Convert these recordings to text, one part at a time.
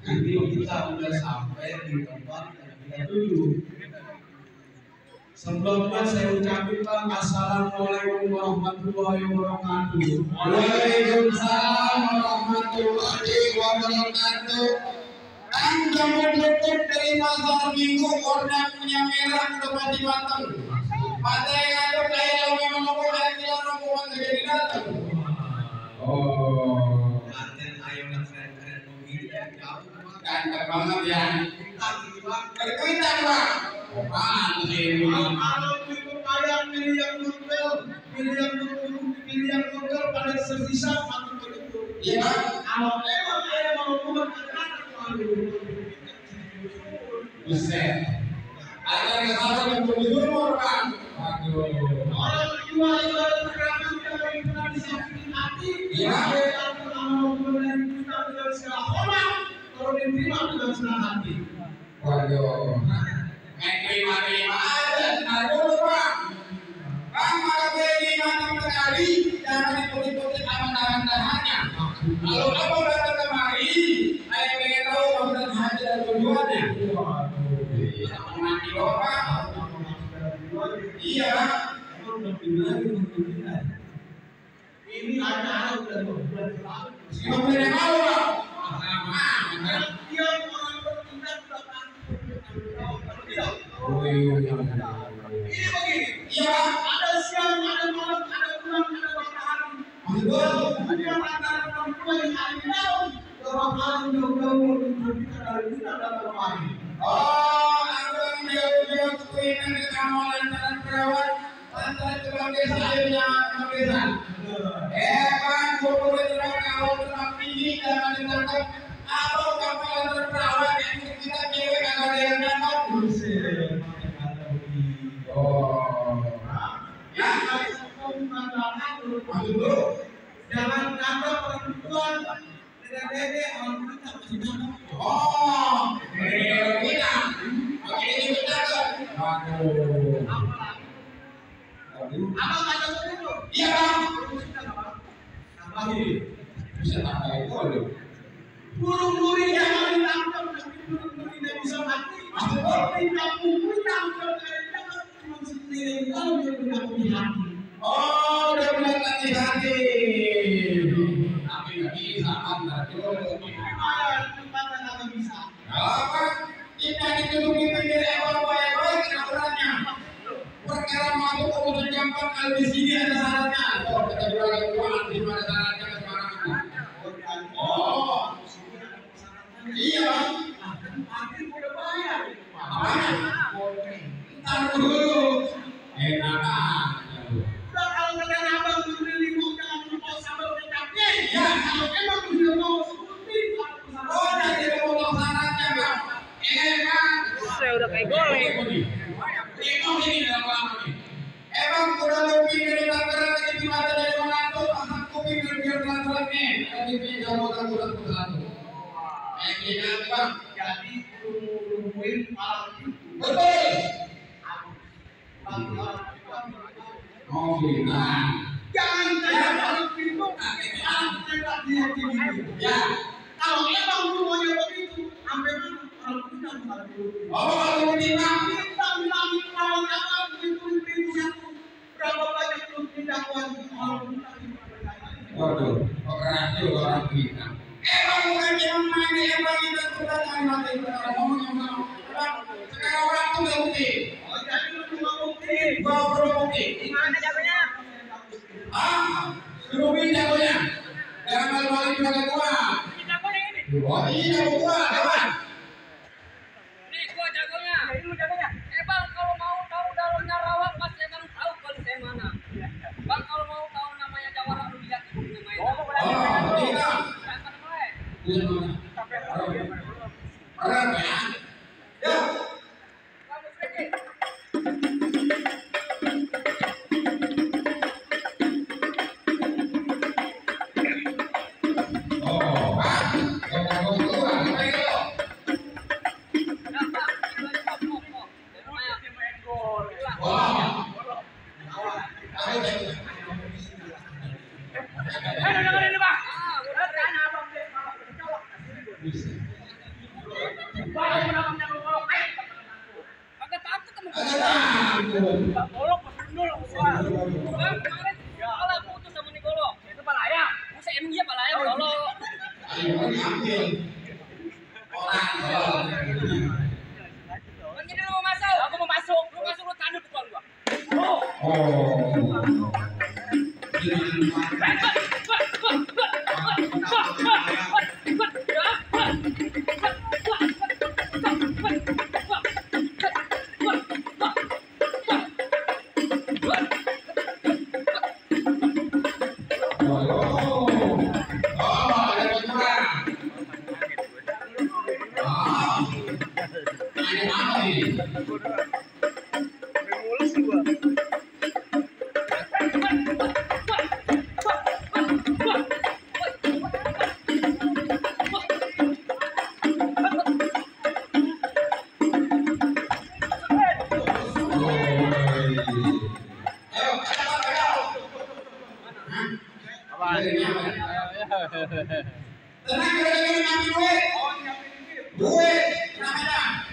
Jadi kita sudah sampai di tempat yang kita tuju. Sebelumnya saya ucapkan Assalamualaikum warahmatullahi wabarakatuh. Waalaikumsalam warahmatullahi wabarakatuh. Kamu tutup dari pasar minggu warna punya merah udah mati matang. Mata yang ada kayak lo memang mau kayak kira rombongan jadi datang. Oh, latihan ayo keren-keren begini ya jauh Ganteng banget ya. Berkuitan bang. Apaan sih? Kalau itu kayak miliar motor pada sisa mati begitu. Iya. Kalau memang saya mau buat Buset. Ada yang salah yang berjumur kan? Aduh. orang tua ibarat kerabat yang pernah disakiti hati. Iya. Kalau kita dengan segala hormat, kalau diterima dengan senang hati. Waduh. Terima aja. Aduh bang. Bang malah terima sekali. Jangan diputi-puti amalan-amalannya. Kalau abang datang kemari, saya pengen tahu amalan haji dan tujuannya. Mati orang. Iya. Ini acara udah bulan lalu. Siapa yang mau bang? Tiap orang bertindak tidak. Ini begini. Iya. Ada siang, ada malam, ada bulan, ada matahari. Ada antara perempuan yang ada di dalam. Orang orang jauh-jauh kita dari kita dalam hari. Oh, abang jauh-jauh kuinan ke kamu lantaran perawat lantaran tukang desa airnya tukang desa. Bang, guru tidak kau tetap tinggi jangan ditangkap. Abang kamu lantaran perawat yang kita cewek kagak ada yang nangkap. Oh, ya. Masuk dulu. Jangan kata perempuan dedek orang kita masih nangkap. Oh, kita. Oke, ini kita tuh. Aduh. Abang ada begitu. Iya bang. Lagi Bisa tambah itu loh. burung duri jangan ditangkap, tapi burung duri tidak bisa mati. Tidak mungkin tangkap dari dalam cuma sendiri kalau dia tidak punya hati. Oh, udah bilang hati hati. Tapi nggak bisa anda tuh. Tempatnya nggak bisa. Apa? Kita ditutupi pinggir ewang baik-baik aturannya. Perkara masuk kemudian gampang kalau di sini ada syaratnya. Oh, kita bilang Tuhan di mana syaratnya ke sembarangan. Oh, iya bang. Hati udah bayar. Apaan? Ntar dulu. Enak aja lu. Udah kalau kalian abang beli jangan lupa sambal kecapnya. Ya. Kalau emang dia mau seperti Oh, nanti mau syaratnya bang. Enak. Saya udah kayak golek. Ini dalam lama nih. Emang udah lebih dari lantaran lagi di mata dari menantu, asap kuping biar lantaran nih. Tadi tiga motor satu. Ini bang. jadi nungguin malam itu. Betul. Bang, Oh, nah. jangan kayak malam itu. Jangan kayak dia gini. Ya. Kalau emang semuanya begitu, sampai mana kalau kita bukan begitu. Oh, kalau kita Kita bilangin kawan apa begitu pintu satu. Berapa banyak belum tindakan kalau kita waduh, keras juga orang kita. Emang bukan yang mana emang kita sudah kalimat itu ngomong yang mau. Sekarang orang tuh nggak bukti. Oh, jadi lu cuma bukti. Gua belum bukti. Gimana jagonya? Ah, suruh pindah jagonya. Jangan malu-malu juga ke gua. Ini jagonya ini. Oh iya, gua, depan. Nih gua jagonya. Ini lu jagonya. Bang, kalau Pak Golok pas dulu Bang, kemarin kalah putus sama Nicolo. Itu Palaya. Masa dia Palaya Golok. Ayo ambil. Orang. Kan jadi lu mau masuk. Aku mau masuk. Lu masuk lu tanduk depan gua. Tenang, ngambil duit. Duit, kenapa?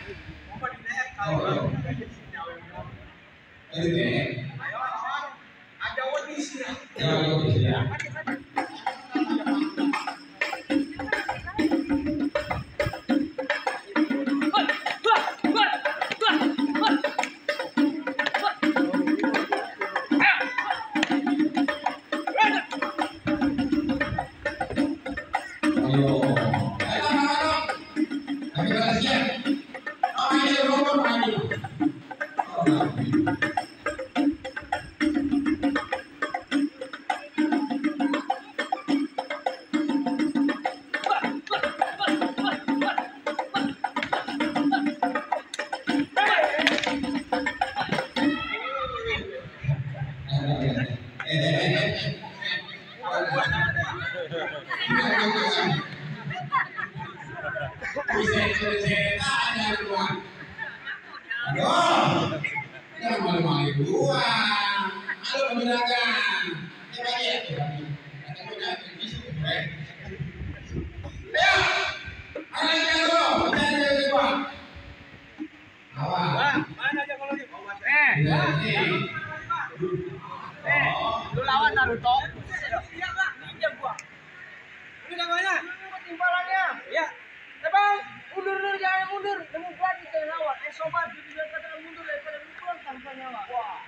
Ada wadis ya. Lu lawan Naruto. Iya, Bang. Pinjam gua. Ini namanya timbalannya. Ya. Bang, mundur jangan mundur. Kamu berani jangan lawan. Sobat bilang katakan mundur daripada lu pulang tanpa nyawa. Wah.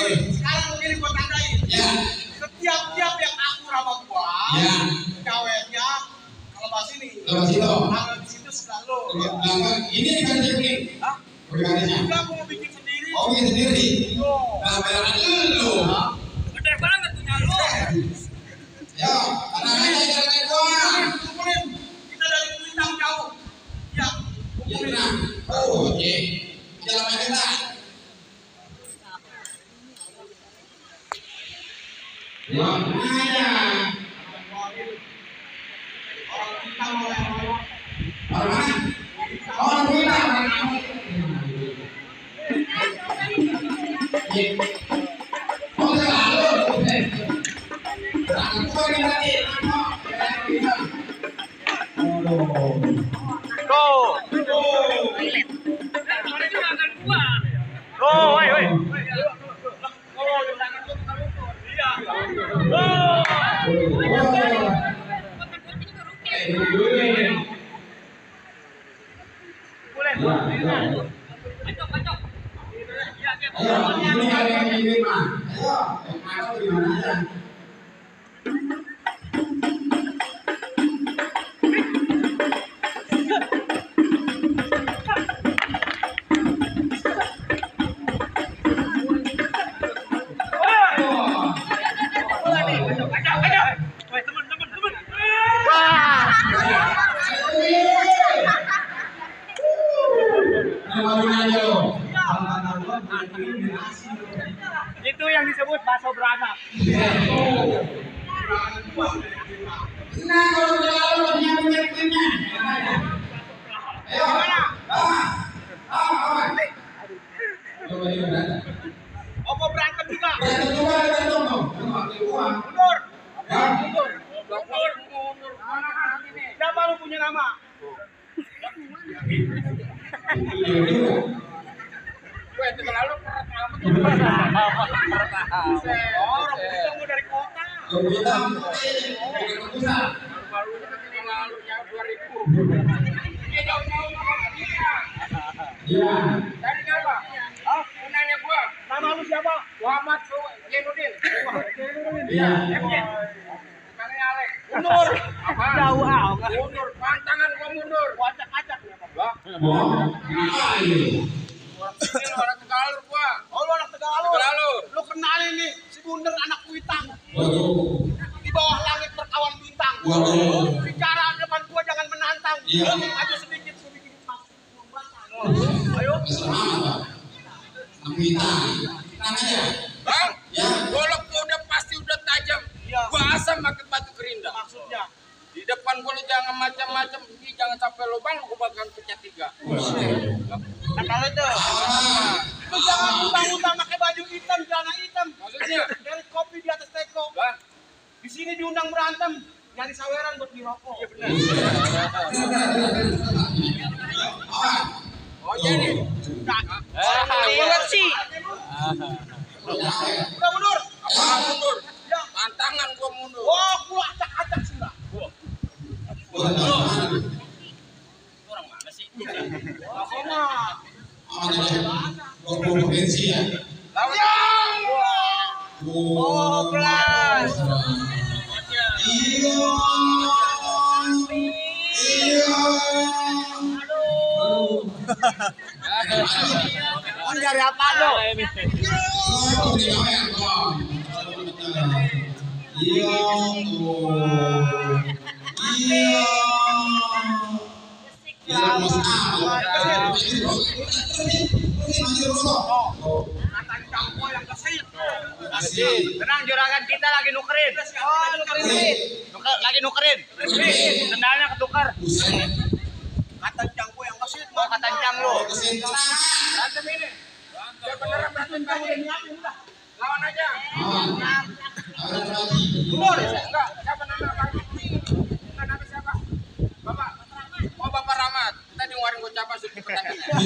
Sekarang begini gua tandain. Setiap yang akur sama gua, gawennya kalau bahas ini. Kalau di situ sebelah lo. Ini diganti kuning. Hah? Bergantinya. Enggak, gua mau bikin sendiri. Oh, bikin sendiri. Nah, bayaran lu. Gede banget punya lu. Ya, tenang aja jangan gua. Kumpulin. Kita dari Kuitang jauh. Ya. Ya, tenang. Oh, oke. Jangan main kita. Ya, aja. Orang mana? Orang Kuitang. Oh, selalu. Aku ini tadi. Ayo, ini ada yang diterima. Ayo, yang masuk di mana aja. Itu yang disebut bakso beranak. Nah, kalau udah punya timnya. Ayo. Opo berantem juga. Mundur. Mundur. Siapa lu punya nama? Terlalu orang ketemu dari kota. Baru-barunya tapi lalunya 2000. Ini jauh-jauh sama dia. Iya. Dari siapa? Ah, nanya gua. Nama lu siapa? Muhammad Zainuddin. Iya. Namanya Alex. Mundur. Apa? Jauh amat. Mundur. Pantangan gua mundur. Gua acak-acak. Ini orang Tegalur gua. Oh, lu anak Tegalur. Lu kenalin nih si Bunder anak Kuitang. Di bawah langit berkawan bintang. Bicara depan gua jangan menantang. Maju sedikit masuk ayo. Bang, golok gua udah pasti udah tajam. Gua asam makan batu kerinda. Maksudnya di depan gua lu jangan macam-macam, jangan sampai lubang gua bakalan pecah 3. Nah, kalau itu lu jangan utang-utang pakai baju hitam, celana hitam. Maksudnya dari kopi di atas teko. Di sini diundang berantem, nyari saweran buat dirokok. Iya benar. Oh jadi. Banget sih. Udah mundur. Apa mundur? Ya. Tantangan gua mundur. Oh, gua acak-acak sih enggak. Orang mana sih? Provinsi ya. Oh, plus. Iya. Dari apa lo? Tenang, juragan kita lagi nukerin. Lagi nukerin. Sendalnya ketukar. Katancang gue yang kesit. Oh, katancang lo. Berantem ini. Biar beneran berantem kamu udah nyiapin udah. Lawan aja. Mundur. Enggak. Siapa nama Pak? Nama siapa? Bapak. Oh, Bapak Rahmat. Tadi ngeluarin gocapa sudah pertandingan.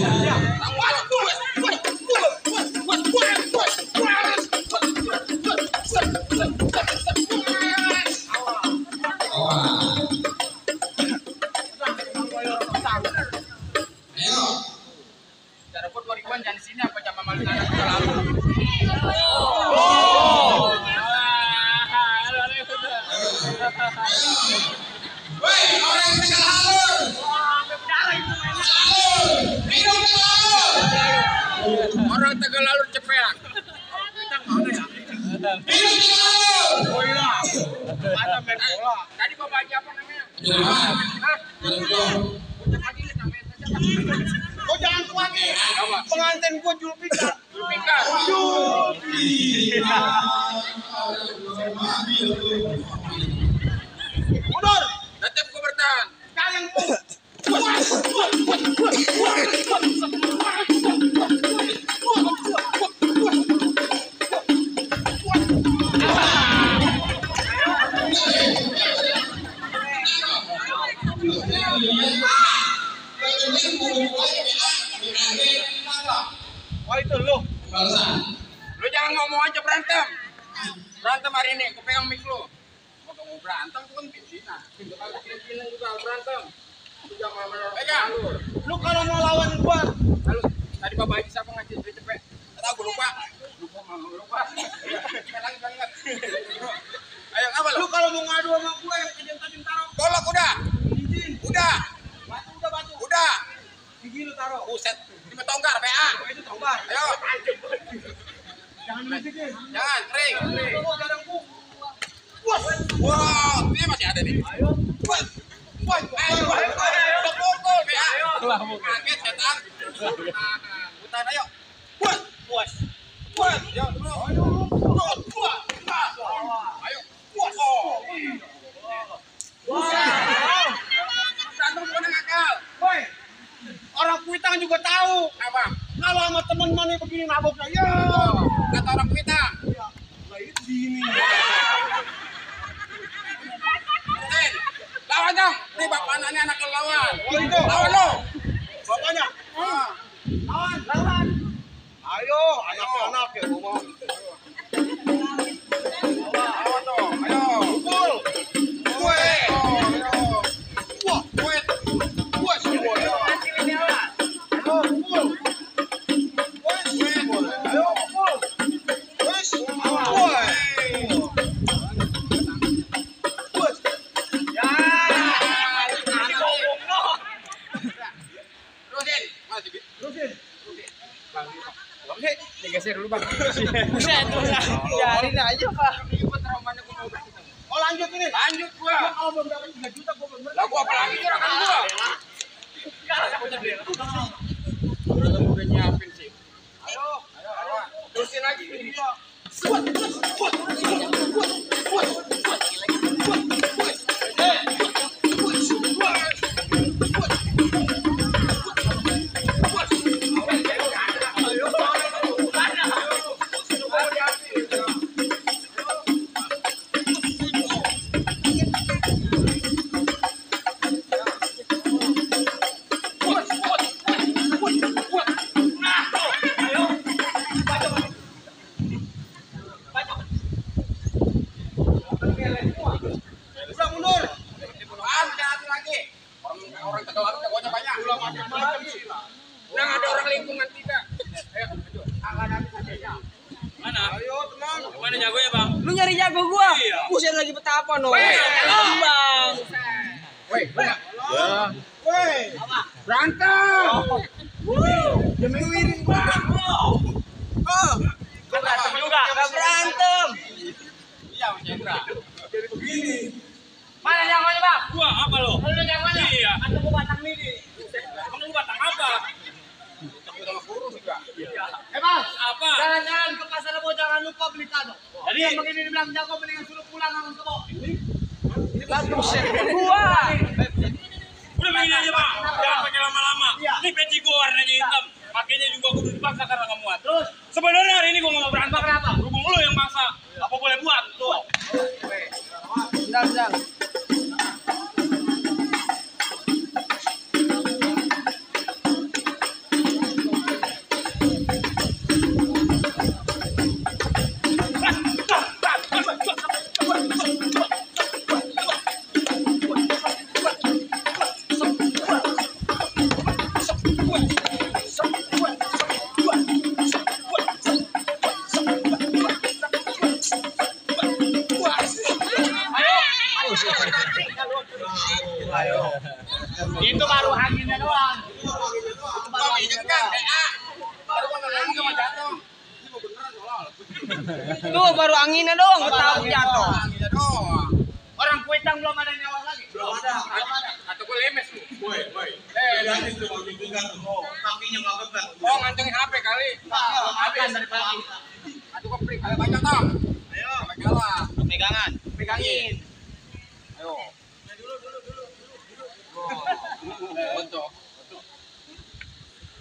Cara buat 2000-an jangan di sini apa jam malam anak udah lalu. Woi, orang yang bisa halur. Orang Tegalur cepean. Kita mana ya? Oh iya. Ada main bola. Tadi bapak aja apa namanya? Oh jangan kuat. Pengantin gua Julpikar. Mundur. Tetap gua bertahan. Kalian oh itu lu. Lu jangan ngomong aja berantem. Berantem hari ini, gue pegang mic lu. Mau berantem tuh kan pimpinan. Pimpinan juga berantem. Lu jangan pegang. Lu kalau mau lawan gua, lalu tadi bapak aja siapa ngajin cepet. Tahu gue lupa. tonggar PA. Itu tonggar. Ayo. Jangan disikin. Jangan, kering. Wah, ini masih ada nih. ayo. Ayo. Pukul PA. Kaget setan. Putar ayo. Ayo dulu. Ayo. Berantem bukan ngakal. Woi, orang Kuitang juga tahu. Apa? Kalau sama teman mana begini maboknya, ya. Kata orang Kuitang. Nah itu sini. Rutin, lawan dong. Ini bapak anaknya anak lawan. Oh itu. Lawan lo. Bapaknya. Lawan. Ayo, anak-anak ya ngomong. Lawan dong. Ayo. Pukul. Kue. Wah, Kue. semua ya. Ayo, pukul. Ayo, pukul. Wes, woi. Rutin. Masih Terusin. digeser dulu bang. Buset, biarin aja Pak. Oh lanjut ini. Lanjut gua. Kalau belum dapat 3 juta gua belum. Lah gua apalagi gerakan gua. Udah nyiapin sih. Ayo. Terusin lagi. Udah mundur. Jangan lagi. Orang Tegal jagonya banyak. Udah ada orang lingkungan kita. Ayo, maju. Akan habis saja. Mana? Ayo tenang. Mana jagonya bang? Lu nyari jago gua. Iya. Buset lagi betapa no. Weh. Bang. Woi, banyak. Woi. Berantem. Demi wiring bang. Berantem juga. Gak berantem. Iya, Cendra. Jadi begini. Mana jagonya bang? Gua apa lo? Lu jagonya? Iya. Atau gua batang mini? Kamu lu batang apa? Takut sama kurus juga. Mas. Apa? Jalan-jalan ke pasar Rebo jangan lupa beli kado. Jadi Yang begini dibilang jago mendingan suruh pulang langsung ke bawah. Ini buset. Gua. udah begini aja bang. Jangan pakai lama-lama. Iya. Ini peci gua warnanya hitam. Pakainya juga gua udah dipaksa karena nggak muat. Terus sebenarnya hari ini gua nggak mau berantem. Kenapa? Berhubung lu yang maksa. Apa boleh buat? Tuh. Bentar. Itu baru anginnya doang. Gua menyekat, PA. Baru gua ngomong sama jatuh. Tuh baru anginnya doang gua tahu jatuh. Anginnya doang. Orang Kuitang belum ada nyawa lagi. Belum ada. Atau gua lemes lu. Kakinya nggak getar. Oh, ngantongin HP kali. Makan dari pagi. Atau gua prik. Ayo baca toh. Ayo. Sampai kalah. Pegangan. Pegangin. Ayo. Bentuk.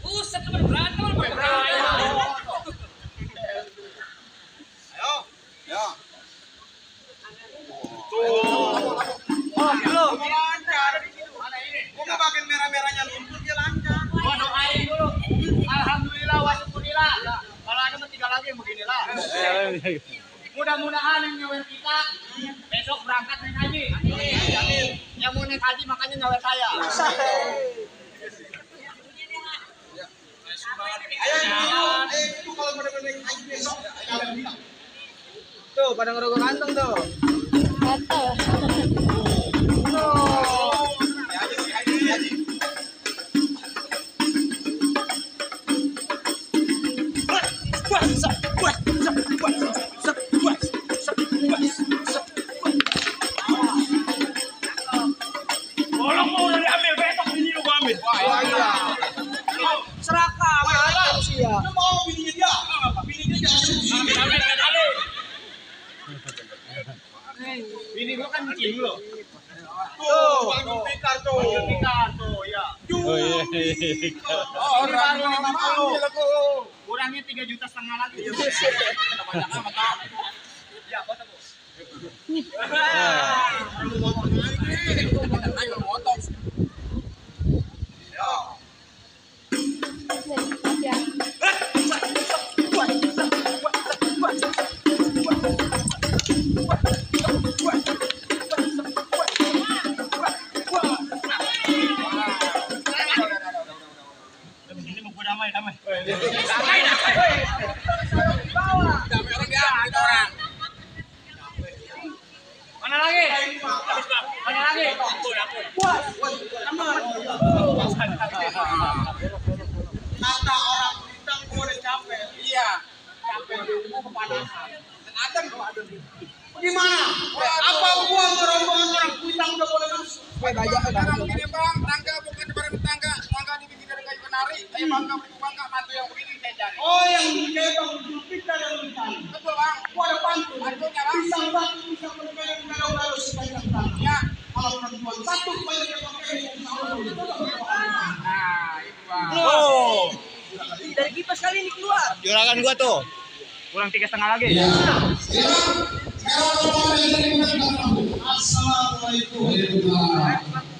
Buset, lu berantem lu berantem. Ayo. Ya. Oh, lu. Lancar. Mana ini? Gua mau bagian merah-merahnya lumpur dia lancar. Gua doain dulu. Alhamdulillah wa syukurillah. Kalau ada mah 3 lagi yang beginilah. Mudah-mudahan yang nyawer kita besok berangkat naik haji. Amin. Yang mau naik haji makanya nyawer saya. Ayo, kalau benar-benar naik haji besok, Tuh pada ngerokok kantong tuh. ranking lo. Tuh, Bang Jupiter tuh. Ya. Oh iya. Oh, orang ambil aku. Kurangnya 3,5 juta lagi. Banyak amat. Ya, kota Bu. Ayo motor. Ini mau gua damai. Damai orang dia, kita orang. Mana lagi? Mana lagi? Kata orang bintang gua udah capek. Iya. Capek dulu kepanasan. Gimana? Apa gua ngerombongan orang bintang udah boleh masuk? Sekarang begini bang, tangga bukan barang tangga dibikin dari kayu kenari. Saya bangga mantu yang begini saya cari. Oh, yang kayak Bang Jupiter yang bintang. Betul bang. Gua ada pantun. Pantunnya, Bang. Pisang batu bisa bermain galau-galau sepanjang tanah. Ya. Kalau perempuan satu banyak yang pakai yang Allah. Nah, itu bang. Oh, Dari kipas kali ini keluar. juragan gua tuh. Kurang 3,5 lagi. Assalamualaikum warahmatullahi wabarakatuh.